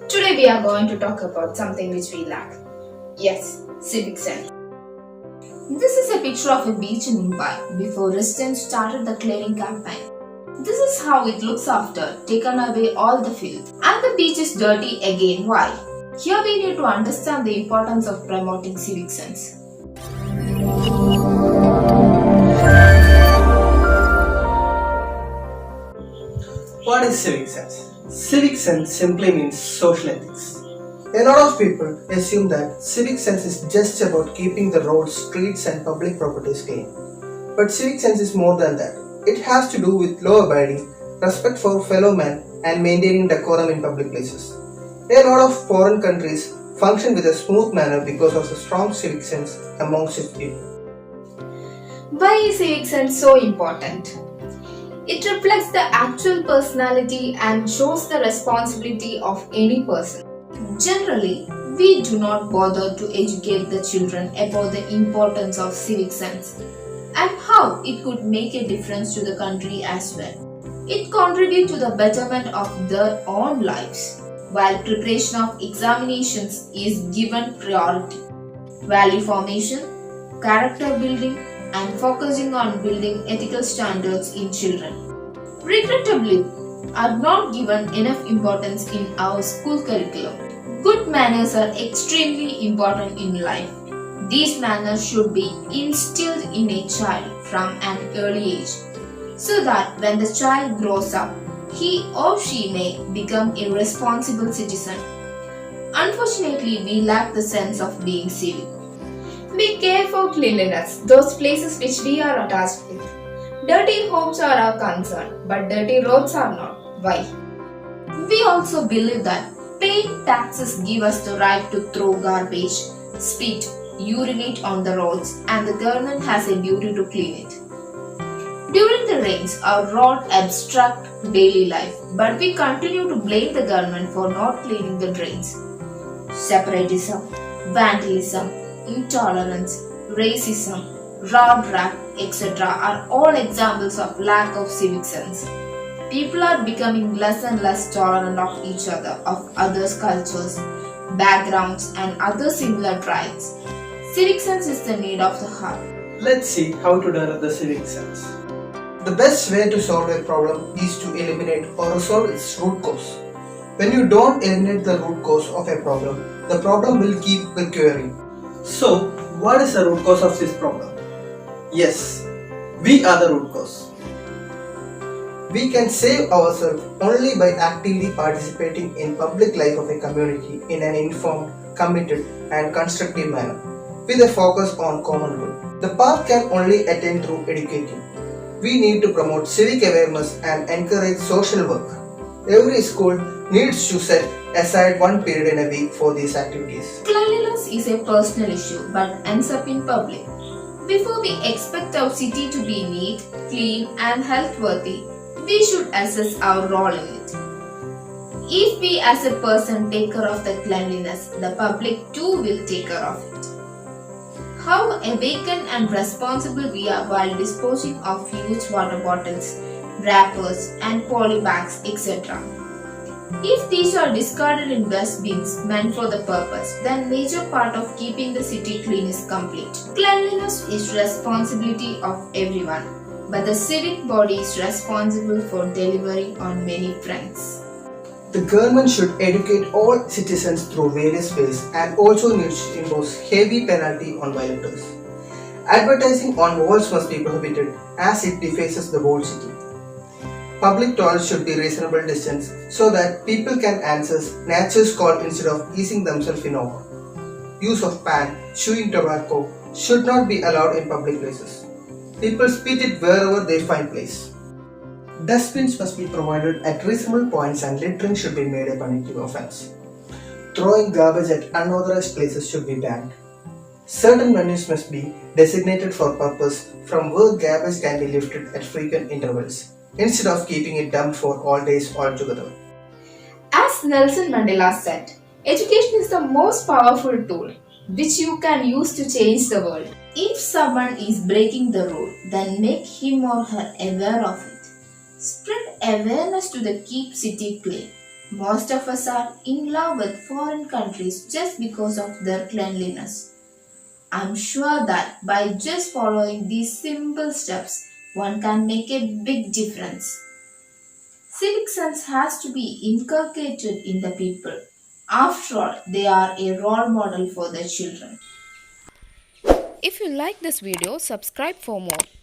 Today we are going to talk about something which we lack. Yes, civic sense. This is a picture of a beach in Mumbai before residents started the cleaning campaign. This is how it looks after taken away all the filth. And the beach is dirty again. Why? Here we need to understand the importance of promoting civic sense. What is civic sense? Civic sense simply means social ethics. A lot of people assume that civic sense is just about keeping the roads, streets, and public properties clean. But civic sense is more than that. It has to do with law abiding, respect for fellow men, and maintaining decorum in public places. A lot of foreign countries function with a smooth manner because of the strong civic sense amongst its people. Why is civic sense so important? It reflects the actual personality and shows the responsibility of any person. Generally, we do not bother to educate the children about the importance of civic sense and how it could make a difference to the country as well. It contributes to the betterment of their own lives, while preparation of examinations is given priority. Value formation, character building, and focusing on building ethical standards in children, regrettably, are not given enough importance in our school curriculum. Good manners are extremely important in life. These manners should be instilled in a child from an early age, so that when the child grows up, he or she may become a responsible citizen. Unfortunately, we lack the sense of being civic. We care for cleanliness, those places which we are attached with. Dirty homes are our concern, but dirty roads are not. Why? We also believe that paying taxes give us the right to throw garbage, spit, urinate on the roads, and the government has a duty to clean it. During the rains, our roads obstruct daily life, but we continue to blame the government for not cleaning the drains. Separatism, vandalism, intolerance, racism, road rage, etc. are all examples of lack of civic sense. People are becoming less and less tolerant of each other, of others' cultures, backgrounds, and other similar traits. Civic sense is the need of the heart. Let's see how to develop the civic sense. The best way to solve a problem is to eliminate or resolve its root cause. When you don't eliminate the root cause of a problem, the problem will keep recurring. So, what is the root cause of this problem? Yes, we are the root cause. We can save ourselves only by actively participating in public life of a community in an informed, committed, and constructive manner, with a focus on common good. The path can only attain through educating. We need to promote civic awareness and encourage social work. Every school needs to set aside one period in a week for these activities. Cleanliness is a personal issue but ends up in public. Before we expect our city to be neat, clean, and health-worthy, we should assess our role in it. If we as a person take care of the cleanliness, the public too will take care of it. How awakened and responsible we are while disposing of used water bottles, wrappers, and poly bags, etc. If these are discarded in dustbins meant for the purpose, then major part of keeping the city clean is complete. Cleanliness is responsibility of everyone, but the civic body is responsible for delivering on many fronts. The government should educate all citizens through various ways and also needs to impose heavy penalty on violators. Advertising on walls must be prohibited as it defaces the whole city. Public toilets should be reasonable distance so that people can answer nature's call instead of easing themselves in over. Use of pan, chewing tobacco should not be allowed in public places. People spit it wherever they find place. Dustbins must be provided at reasonable points and littering should be made a punitive offense. Throwing garbage at unauthorized places should be banned. Certain venues must be designated for purpose from where garbage can be lifted at frequent intervals, instead of keeping it dumped for all days altogether. As Nelson Mandela said, education is the most powerful tool which you can use to change the world. If someone is breaking the rule, then make him or her aware of it. Spread awareness to the keep city clean. Most of us are in love with foreign countries just because of their cleanliness. I'm sure that by just following these simple steps, one can make a big difference. Civic sense has to be inculcated in the people. After all, they are a role model for the children. If you like this video, subscribe for more.